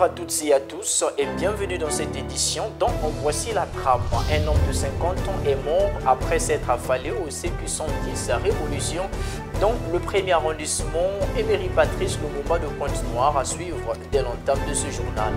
à toutes et à tous et bienvenue dans cette édition dont voici la trame. Un homme de 50 ans est mort après s'être affalé au CQ 110 Révolution dans le premier arrondissement Emery Patrice Lumumba de Pointe-Noire à suivre dès l'entame de ce journal.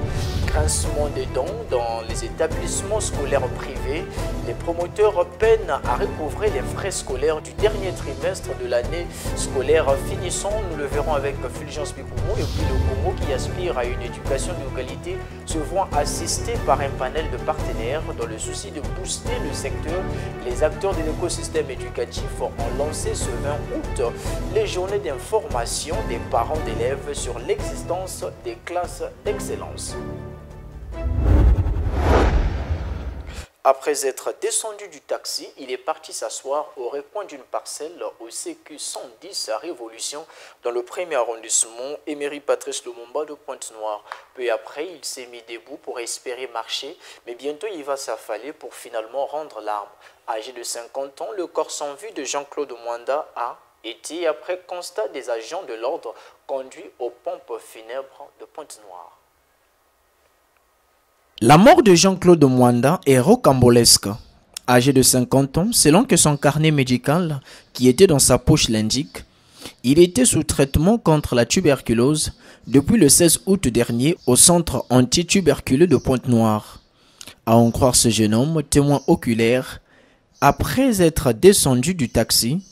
Grincement des dents dans les établissements scolaires privés, les promoteurs peinent à recouvrer les frais scolaires du dernier trimestre de l'année scolaire finissant. Nous le verrons avec Fulgence Bikoumo et puis le Congo qui aspire à une éducation de qualité se voit assisté par un panel de partenaires dans le souci de booster le secteur. Les acteurs de l'écosystème éducatif ont lancé ce 20 août les journées d'information des parents d'élèves sur l'existence des classes d'excellence. Après être descendu du taxi, il est parti s'asseoir au recoin d'une parcelle au CQ 110 à Révolution dans le premier arrondissement Emery Patrice Lumumba de Pointe-Noire. Peu après, il s'est mis debout pour espérer marcher, mais bientôt il va s'affaler pour finalement rendre l'arme. Âgé de 50 ans, le corps sans vue de Jean-Claude Mwanda a été, après constat des agents de l'ordre, conduit aux pompes funèbres de Pointe-Noire. La mort de Jean-Claude Mwanda est rocambolesque. Âgé de 50 ans, selon que son carnet médical, qui était dans sa poche l'indique, il était sous traitement contre la tuberculose depuis le 16 août dernier au centre antituberculeux de Pointe-Noire. À en croire ce jeune homme, témoin oculaire, après être descendu du taxi,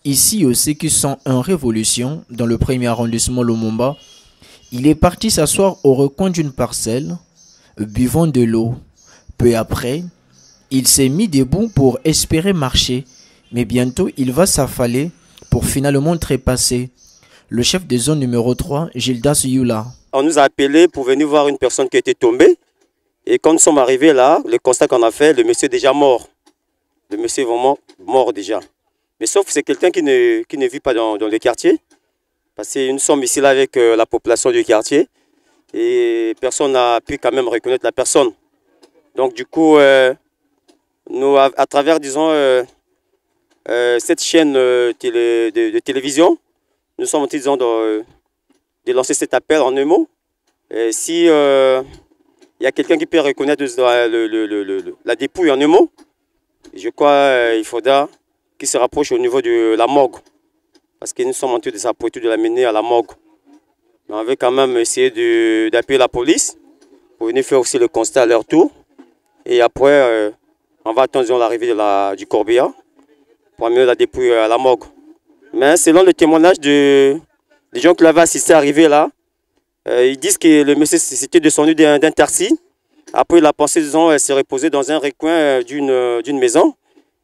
ici au CQ 101 Révolution, dans le premier arrondissement Lumumba, il est parti s'asseoir au recoin d'une parcelle, buvant de l'eau. Peu après, il s'est mis debout pour espérer marcher, mais bientôt il va s'affaler pour finalement trépasser. Le chef de zone numéro 3, Gildas Yula. On nous a appelé pour venir voir une personne qui était tombée. Et quand nous sommes arrivés là, le constat qu'on a fait, le monsieur est déjà mort. Le monsieur est vraiment mort déjà. Mais sauf que c'est quelqu'un qui ne vit pas dans le quartier. Parce que nous sommes ici là avec la population du quartier. Et personne n'a pu quand même reconnaître la personne. Donc du coup, nous, à travers, disons, cette chaîne de télévision, nous sommes en train, disons, de lancer cet appel en un mot. Si il y a quelqu'un qui peut reconnaître la dépouille en un mot, je crois qu'il faudra qu'il se rapproche au niveau de la morgue. Parce que nous sommes en train de s'apprêter de l'amener à la morgue. On veut quand même essayer d'appuyer la police pour venir faire aussi le constat à leur tour. Et après, on va attendre l'arrivée du corbillard pour amener la dépouille à la morgue. Mais selon le témoignage des gens qui l'avaient assisté à arriver là, ils disent que le monsieur s'était descendu d'un taxi. Après, il a pensé, disons, se reposer dans un recoin d'une maison.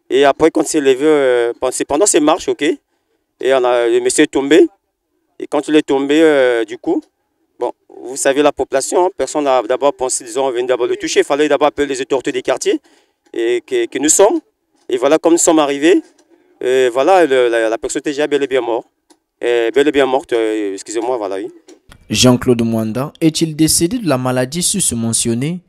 Et après, quand il s'est levé, c'est pendant ses marches, ok, et le monsieur est tombé. Et quand il est tombé, du coup, bon, vous savez, la population, personne n'a d'abord pensé, disons, venir d'abord le toucher. Il fallait d'abord appeler les autorités des quartiers et que nous sommes. Et voilà, comme nous sommes arrivés, voilà, la personne était déjà bel et bien morte. Bel et bien morte, excusez-moi, voilà, oui. Jean-Claude Mwanda est-il décédé de la maladie sus-mentionnée?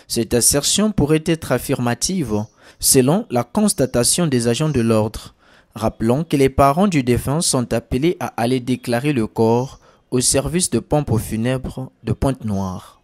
Cette assertion pourrait être affirmative, selon la constatation des agents de l'ordre. Rappelons que les parents du défunt sont appelés à aller déclarer le corps au service de pompe funèbre de Pointe-Noire.